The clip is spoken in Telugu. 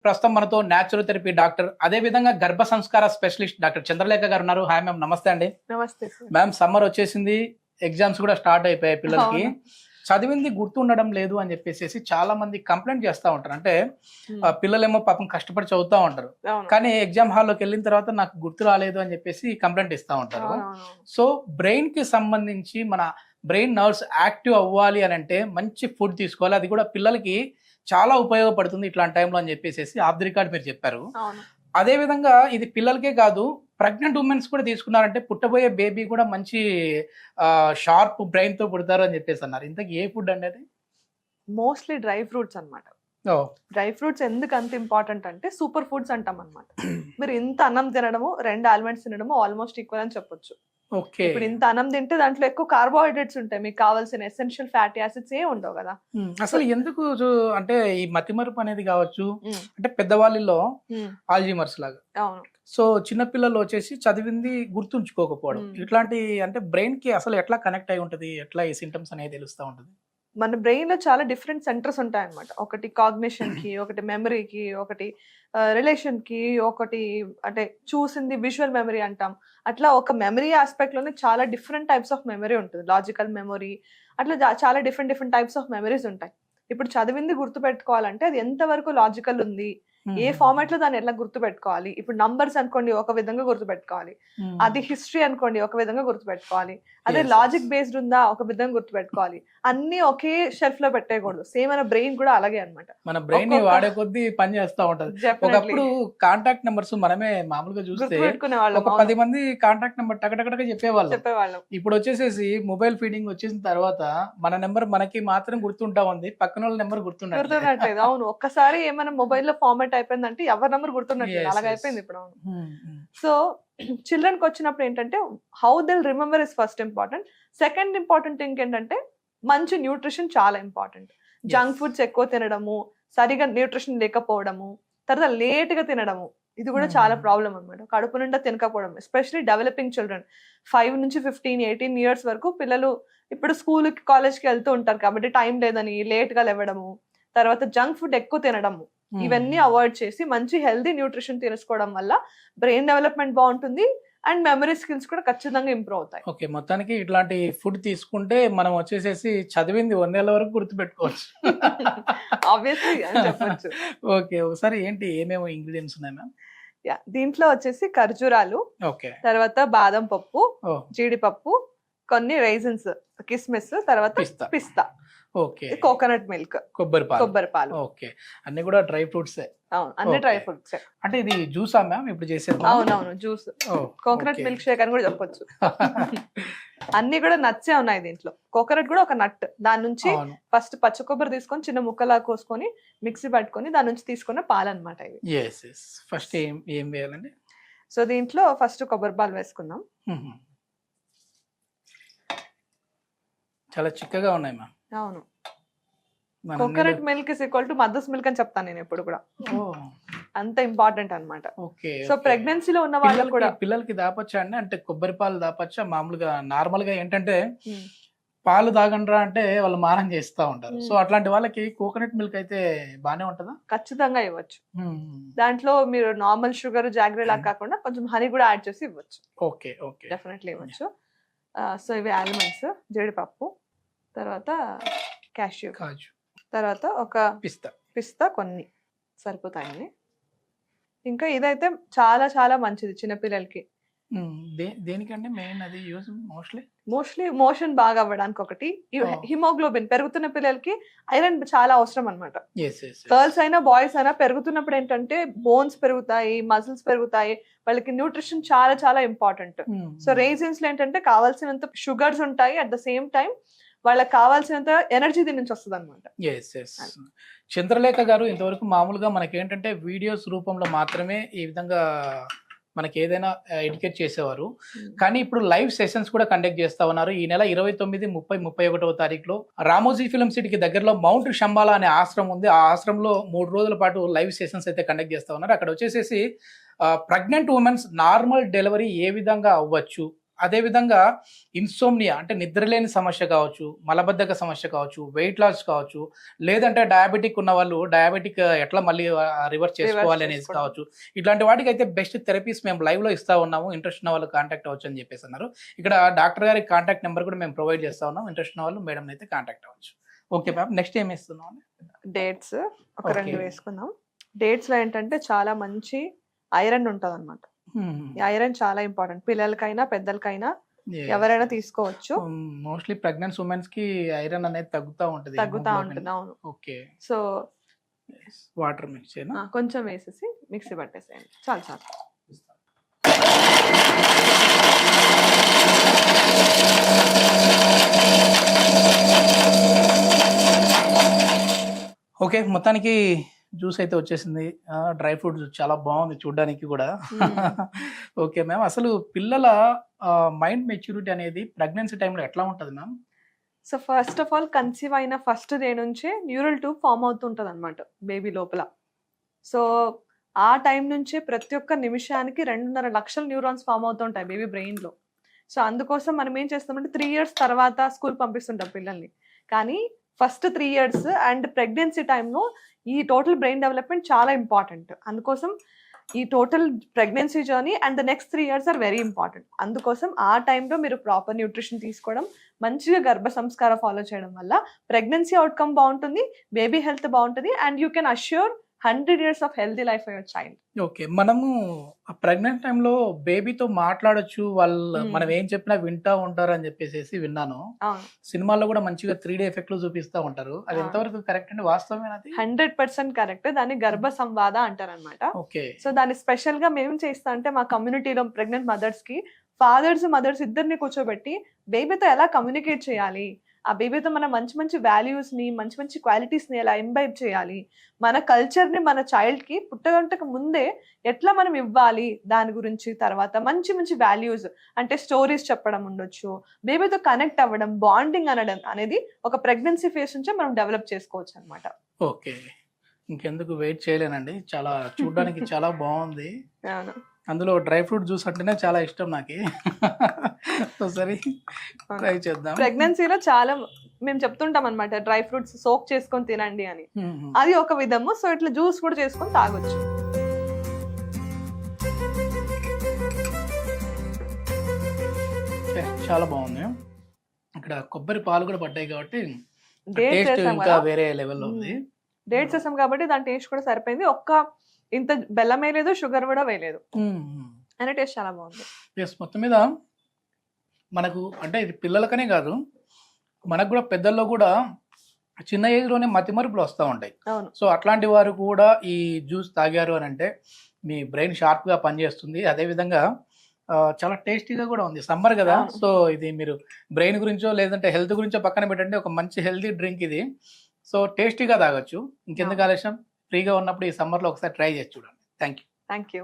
ప్రస్తుతం మనతో న్యాచురోథెరపీ డాక్టర్ అదే విధంగా గర్భ సంస్కార స్పెషలిస్ట్ డాక్టర్ చంద్రలేఖ గారు ఉన్నారు. హాయ్ మ్యామ్, నమస్తే అండి. నమస్తే సార్. మ్యామ్, సమ్మర్ వచ్చేసింది, ఎగ్జామ్స్ కూడా స్టార్ట్ అయిపోయాయి పిల్లలకి. అవును. చదివింది గుర్తుండడం లేదు అని చెప్పేసి చాలా మంది కంప్లైంట్ చేస్తూ ఉంటారు. అంటే పిల్లలేమో పాపం కష్టపడి చదువుతూ ఉంటారు, అవును. కానీ ఎగ్జామ్ హాల్లోకి వెళ్ళిన తర్వాత నాకు గుర్తు రాలేదు అని చెప్పేసి కంప్లైంట్ ఇస్తూ ఉంటారు. అవునవును. సో బ్రెయిన్ కి సంబంధించి మన బ్రెయిన్ నర్వ్స్ యాక్టివ్ అవ్వాలి అని అంటే మంచి ఫుడ్ తీసుకోవాలి, అది కూడా పిల్లలకి చాలా ఉపయోగపడుతుంది ఇట్లాంటి టైంలో అని చెప్పేసి ఆఫ్ ది రికార్డ్ మీరు చెప్పారు. అవును. అదే విధంగా ఇది పిల్లలకే కాదు, ప్రెగ్నెంట్ ఉమెన్స్ కూడా తీసుకున్నారంటే పుట్టబోయే బేబీ కూడా మంచి షార్ప్ బ్రెయిన్ తో పుడతారు అని చెప్పేసి అన్నారు. ఇంతకీ ఏ ఫుడ్ అండి అది? మోస్ట్లీ డ్రై ఫ్రూట్స్ అన్నమాట. డ్రై ఫ్రూట్స్ ఎందుకు అంత ఇంపార్టెంట్ అంటే సూపర్ ఫుడ్స్ అంటాం అన్నమాట. మీరు ఇంత అన్నం తినడము, 2 ఆల్మండ్స్ తినడము ఆల్మోస్ట్ ఈక్వల్ అని చెప్పొచ్చు. ఓకే. ఇప్పుడు ఇంత అన్నం తింటే దాంట్లో ఎక్కువ కార్బోహైడ్రేట్స్ ఉంటాయి, మీకు కావాల్సిన ఎసెన్షియల్ ఫ్యాటీ యాసిడ్స్ ఏ ఉండవు కదా. అసలు ఎందుకు అంటే ఈ మతిమరుపు అనేది కావచ్చు, అంటే పెద్దవాళ్ళలో ఆల్జీమర్స్ లాగా. అవును. సో చిన్నపిల్లలు వచ్చేసి చదివింది గుర్తుంచుకోకపోవడం, ఇట్లాంటి అంటే బ్రెయిన్ కి అసలు ఎట్లా కనెక్ట్ అయి ఉంటది, ఎట్లా ఈ సింటమ్స్ అనేది తెలుస్తూ ఉంటది? మన బ్రెయిన్ లో చాలా డిఫరెంట్ సెంటర్స్ ఉంటాయి అన్నమాట. ఒకటి కాగ్నిషన్ కి, ఒకటి మెమరీకి, ఒకటి రిలేషన్ కి, ఒకటి అంటే చూసింది విజువల్ మెమరీ అంటాం. అట్లా ఒక మెమరీ ఆస్పెక్ట్ లోనే చాలా డిఫరెంట్ టైప్స్ ఆఫ్ మెమరీ ఉంటుంది. లాజికల్ మెమరీ, అట్లా చాలా డిఫరెంట్ టైప్స్ ఆఫ్ మెమరీస్ ఉంటాయి. ఇప్పుడు చదివింది గుర్తు పెట్టుకోవాలంటే అది ఎంత వరకు లాజికల్ ఉంది, ఏ ఫార్మాట్ లో దాన్ని ఎట్లా గుర్తు పెట్టుకోవాలి. ఇప్పుడు నంబర్స్ అనుకోండి ఒక విధంగా గుర్తు పెట్టుకోవాలి, అది హిస్టరీ అనుకోండి ఒక విధంగా గుర్తు పెట్టుకోవాలి, అదే లాజిక్ బేస్డ్ ఉందా ఒక విధంగా గుర్తు పెట్టుకోవాలి. అన్ని ఒకే షెల్ఫ్ లో పెట్టేయకూడదు. సేమ్ మన బ్రెయిన్ కూడా అలాగే అన్నమాట. మన బ్రెయిన్ వాడే కొద్దీ పని చేస్తూ ఉంటది. ఒకప్పుడు కాంటాక్ట్ నెంబర్స్ మనమే మామూలుగా చూస్తే ఒక 10 మంది కాంటాక్ట్ నెంబర్ టకటకటగా చెప్పేవాళ్ళం. ఇప్పుడు వచ్చేసేసి మొబైల్ ఫీడింగ్ వచ్చేసిన తర్వాత మన నెంబర్ మనకి మాత్రం గుర్తుంటా ఉంది, పక్కన వాళ్ళ నెంబర్ గుర్తుండట్లేదు. అవును, ఒక్కసారి ఏమైనా మొబైల్ లో ఫార్మాట్ అయిపోయిందంటే ఎవరి నెంబర్ గుర్తున్నట్లేదు, అలాగ అయిపోయింది ఇప్పుడు. అవును. సో చిల్డ్రన్ కి వచ్చినప్పుడు ఏంటంటే how they'll remember is first important. Second important thing ఏంటంటే మంచి న్యూట్రిషన్ చాలా ఇంపార్టెంట్. జంక్ ఫుడ్స్ ఎక్కువ తినడము, సరిగా న్యూట్రిషన్ లేకపోవడము, తర్వాత లేట్ గా తినడము, ఇది కూడా చాలా ప్రాబ్లం అన్నమాట. కడుపు నిండా తినకపోవడం, ఎస్పెషల్లీ డెవలపింగ్ చిల్డ్రన్ 5 నుంచి 15, 18 ఇయర్స్ వరకు పిల్లలు ఇప్పుడు స్కూల్ కి కాలేజ్ కి వెళ్తూ ఉంటారు కాబట్టి టైం లేదని లేట్ గా లేవడము, తర్వాత జంక్ ఫుడ్ ఎక్కువ తినడము, ఇవన్నీ అవాయిడ్ చేసి మంచి హెల్దీ న్యూట్రిషన్ తీసుకోవడం వల్ల బ్రెయిన్ డెవలప్మెంట్ బాగుంటుంది అండ్ మెమరీ స్కిల్స్ కూడా ఖచ్చితంగా ఇంప్రూవ్ అవుతాయి. ఓకే, మొత్తానికి ఇట్లాంటి ఫుడ్ తీసుకుంటే మనం వచ్చేసేసి చదివింది 100 ఏళ్ళ వరకు గుర్తు పెట్టుకోవచ్చు. ఆబ్వియస్లీ అని చెప్పొచ్చు. ఓకే, ఒకసారి ఏంటి ఏమేమి ఇంగ్రీడియంట్స్ ఉన్నాయి మ్యామ్? దీంట్లో వచ్చేసి ఖర్జూరాలు, ఓకే, తర్వాత బాదం పప్పు, జీడిపప్పు, కొన్ని రైజన్స్, కిస్మిస్, తర్వాత పిస్తా, ఓకే, కోకోనట్ మిల్క్, కొబ్బరి పాలు. ఓకే, అన్ని కూడా డ్రై ఫ్రూట్స్. అవును, అన్ని డ్రై ఫ్రూట్స్. అంటే ఇది జ్యూసా మ్యామ్ ఇప్పుడు చేసేది? అవునవును, జ్యూస్, కోకోనట్ మిల్క్ షేక్ అని కూడా చెప్పొచ్చు. అన్ని కూడా నట్సే ఉన్నాయి దీంట్లో. కోకోనట్ కూడా ఒక నట్, దాని నుంచి ఫస్ట్ పచ్చ కొబ్బరి తీసుకొని చిన్న ముక్కలా కోసుకొని మిక్సీ పట్టుకొని దాని నుంచి తీసుకున్న పాలు అనమాట ఇవి. ఫస్ట్ ఏం వేయాలండి? సో దీంట్లో ఫస్ట్ కొబ్బరి పాలు వేసుకుందాం. చాలా చిక్కగా ఉన్నాయి మ్యామ్. అవును, coconut milk is equal to mothers milk అని చెప్తాను నేను ఎప్పుడు కూడా, అంత ఇంపార్టెంట్ అన్నమాట. సో ప్రెగ్నెన్సీలో ఉన్న వాళ్ళకి కూడా పిల్లలకి దాపచ్చా అండి? అంటే కొబ్బరి పాలు దాపచ్చా? మామూలుగా నార్మల్ గా ఏంటంటే పాలు తాగండ్రా అంటే వాళ్ళు మారం చేస్తూ ఉంటారు. సో అట్లాంటి వాళ్ళకి కోకోనట్ మిల్క్ అయితే బానే ఉంటుందా? ఖచ్చితంగా ఇవ్వచ్చు. దాంట్లో మీరు నార్మల్ షుగర్ జాగ్రీ లాగా కాకుండా కొంచెం హనీ కూడా యాడ్ చేసి ఇవ్వచ్చు. ఓకే ఓకే, డెఫినెట్లీ ఇవ్వచ్చు. సో ఇవి ఆల్మండ్స్, జీడిపప్పు, తర్వాత కాజు, తర్వాత ఒక పిస్తా కొన్ని సరిపోతాయని. ఇంకా ఇదైతే చాలా చాలా మంచిది చిన్నపిల్లలకి. దేనికంటే మెయిన్ అది యూజ్ మోస్ట్లీ మోషన్ బాగా అవ్వడానికి. ఒకటి హిమోగ్లోబిన్, పెరుగుతున్న పిల్లలకి ఐరన్ చాలా అవసరం అనమాట. గర్ల్స్ అయినా బాయ్స్ అయినా పెరుగుతున్నప్పుడు ఏంటంటే బోన్స్ పెరుగుతాయి, మజిల్స్ పెరుగుతాయి, వాళ్ళకి న్యూట్రిషన్ చాలా చాలా ఇంపార్టెంట్. సో రైజిన్స్ లో ఏంటంటే కావాల్సినంత షుగర్స్ ఉంటాయి, అట్ ద సేమ్ టైం వాళ్ళకి కావాల్సినంత ఎనర్జీ దీని నుంచి వస్తుంది అనమాట. చంద్రలేఖ గారు, ఇంతవరకు మామూలుగా మనకి ఏంటంటే వీడియోస్ రూపంలో మాత్రమే ఈ విధంగా మనకి ఏదైనా ఎడ్యుకేట్ చేసేవారు, కానీ ఇప్పుడు లైవ్ సెషన్స్ కూడా కండక్ట్ చేస్తా ఉన్నారు. ఈ నెల 29, 30, 31వ తారీఖులో రామోజీ ఫిల్మ్ సిటీకి దగ్గరలో మౌంట్ శంబాలా అనే ఆశ్రమం ఉంది. ఆ ఆశ్రమంలో 3 రోజుల పాటు లైవ్ సెషన్స్ అయితే కండక్ట్ చేస్తా ఉన్నారు. అక్కడ వచ్చేసేసి ప్రెగ్నెంట్ ఉమెన్స్ నార్మల్ డెలివరీ ఏ విధంగా అవ్వచ్చు, అదే విధంగా ఇన్సోమ్నియా అంటే నిద్రలేని సమస్య కావచ్చు, మలబద్ధక సమస్య కావచ్చు, వెయిట్ లాస్ కావచ్చు, లేదంటే డయాబెటిక్ ఉన్న వాళ్ళు డయాబెటిక్ ఎట్లా మళ్ళీ రివర్స్ చేసుకోవాలి అనేది చేసుకోవడం. కావచ్చు. ఇట్లాంటి వాటికి అయితే బెస్ట్ థెరపీస్ మేము లైవ్ లో ఇస్తా ఉన్నాము. ఇంట్రెస్ట్ ఉన్న వాళ్ళు కాంటాక్ట్ అవ్వచ్చు అని చెప్పేసి అన్నారు. ఇక్కడ డాక్టర్ గారి కాంటాక్ట్ నెంబర్ కూడా మేము ప్రొవైడ్ చేస్తా ఉన్నాం. ఇంట్రెస్ట్ ఉన్న వాళ్ళు మేడం అయితే కాంటాక్ట్ అవ్వచ్చు. ఓకే మ్యామ్, నెక్స్ట్ ఏమి ఇస్తున్నాం? డేట్స్ ఒక Okay. 2 వేసుకుందాం. డేట్స్ లో ఏంటంటే చాలా మంచి ఐరన్ ఉంటది అనమాట. ఈ ఐరన్ చాలా ఇంపార్టెంట్, పిల్లలకైనా పెద్దలకైనా ఎవరైనా తీసుకోవచ్చు. మోస్ట్లీ ప్రెగ్నెంట్ ఉమెన్స్ కి ఐరన్ అనేది తగ్గుతా ఉంటది. తగ్గుతా ఉంటుంది, అవును. ఓకే, సో వాటర్ మిక్స్ చేయనా? కొంచెం వేసేసి మిక్సీ పట్టేసేయండి, చాలు చాలు. ఓకే, మొత్తానికి జ్యూస్ అయితే వచ్చేసింది. డ్రై ఫ్రూట్ చాలా బాగుంది చూడడానికి కూడా. ఓకే మ్యామ్, అసలు పిల్లల మైండ్ మెచ్యూరిటీ అనేది ప్రెగ్నెన్సీ టైంలో ఎట్లా ఉంటుంది ma'am? So first of all conceive అయిన ఫస్ట్ డే నుంచే న్యూరల్ ట్యూబ్ ఫామ్ అవుతుంటది అనమాట బేబీ లోపల. సో ఆ టైం నుంచే ప్రతి ఒక్క నిమిషానికి 2.5 లక్షల న్యూరాన్స్ ఫామ్ అవుతుంటాయి బేబీ బ్రెయిన్ లో. సో అందుకోసం మనం ఏం చేస్తామంటే 3 years తర్వాత స్కూల్ పంపిస్తుంటాం పిల్లల్ని. కానీ ఫస్ట్ 3 years అండ్ ప్రెగ్నెన్సీ టైంలో ఈ టోటల్ బ్రెయిన్ డెవలప్మెంట్ చాలా ఇంపార్టెంట్. అందుకోసం ఈ total pregnancy journey and the next 3 years are very important. అందుకోసం ఆ టైంలో మీరు ప్రాపర్ న్యూట్రిషన్ తీసుకోవడం, మంచిగా గర్భ సంస్కారం ఫాలో చేయడం వల్ల ప్రెగ్నెన్సీ అవుట్కమ్ బాగుంటుంది, బేబీ హెల్త్ బాగుంటుంది, and you can assure 100 years of healthy life for your child. Okay, మనము ప్రెగ్నెంట్ టైంలో బేబీతో మాట్లాడొచ్చు, వాళ్ళు మనం ఏం చెప్పినా వింటా ఉంటారు అని చెప్పేసి విన్నాను. అవును, సినిమాల్లో కూడా మంచిగా 3D ఎఫెక్ట్ లో చూపిస్తా ఉంటారు. అది ఆ. ఎంతవరకు కరెక్ట్ అండి, వాస్తవమేనది? 100% కరెక్ట్. దాన్ని గర్భ సంవాద అంటారనమాట. ఓకే, సో దాన్ని స్పెషల్ గా మేము చేస్తా అంటే మా కమ్యూనిటీలో ప్రెగ్నెంట్ మదర్స్ కి ఫాదర్స్ మదర్స్ ఇద్దరిని కూర్చోబెట్టి బేబీతో ఎలా కమ్యూనికేట్ చేయాలి, ఆ బేబీతో మన మంచి మంచి వాల్యూస్ ని, మంచి మంచి క్వాలిటీస్ ని ఎలా ఇంబైబ్ చేయాలి, మన కల్చర్ ని మన చైల్డ్ కి పుట్టగంటకు ముందే ఎట్లా మనం ఇవ్వాలి దాని గురించి, తర్వాత మంచి మంచి వాల్యూస్ అంటే స్టోరీస్ చెప్పడం ఉండొచ్చు, బేబీతో కనెక్ట్ అవ్వడం, బాండింగ్ అనడం అనేది ఒక ప్రెగ్నెన్సీ ఫేస్ నుంచే మనం డెవలప్ చేసుకోవచ్చు అనమాట. ఓకే, ఇంకెందుకు వెయిట్ చేయలేనండి. చాలా చూడడానికి చాలా బాగుంది. అందులో డ్రై ఫ్రూట్ జ్యూస్ అంటేనే చాలా ఇష్టం నాకు. ఒకసారి ట్రై చేద్దాం. ప్రెగ్నెన్సీలో చాలా మేము చెప్తుంటాం అనమాట, డ్రై ఫ్రూట్స్ సోక్ చేసుకొని తినండి అని. అది ఒక విధము. సో ఇట్లా జ్యూస్ కూడా చేసుకొని తాగొచ్చు. చాలా బాగుంది. ఇక్కడ కొబ్బరి పాలు కూడా పడ్డాయి కాబట్టి డేట్స్ టేస్ట్ వేసాం ఇంకా కదా, వేరే లెవెల్లో ఉంది. డేట్స్ వేసాం కాబట్టి దాని టేస్ట్ కూడా సరిపోయింది. ఇంత బెల్లం వేయలేదు, షుగర్ కూడా వేయలేదు, అనే టేస్ట్ చాలా బాగుంది. ఎస్, మొత్తం మీద మనకు అంటే ఇది పిల్లలకనే కాదు, మనకు కూడా పెద్దల్లో కూడా చిన్న ఏజ్లోనే మతిమరుపులు వస్తూ ఉంటాయి. అవును, సో అట్లాంటి వారు కూడా ఈ జ్యూస్ తాగారు అని అంటే మీ బ్రెయిన్ షార్ప్గా పనిచేస్తుంది. అదేవిధంగా చాలా టేస్టీగా కూడా ఉంది. సమ్మర్ కదా, అవును. సో ఇది మీరు బ్రెయిన్ గురించో లేదంటే హెల్త్ గురించో పక్కన పెట్టండి, ఒక మంచి హెల్తీ డ్రింక్ ఇది. సో టేస్టీగా తాగొచ్చు. ఇంకెందుకు ఆలస్యం, ఫ్రీగా ఉన్నప్పుడు ఈ సమ్మర్లో ఒకసారి ట్రై చేసి చూడండి. Thank you. Thank you.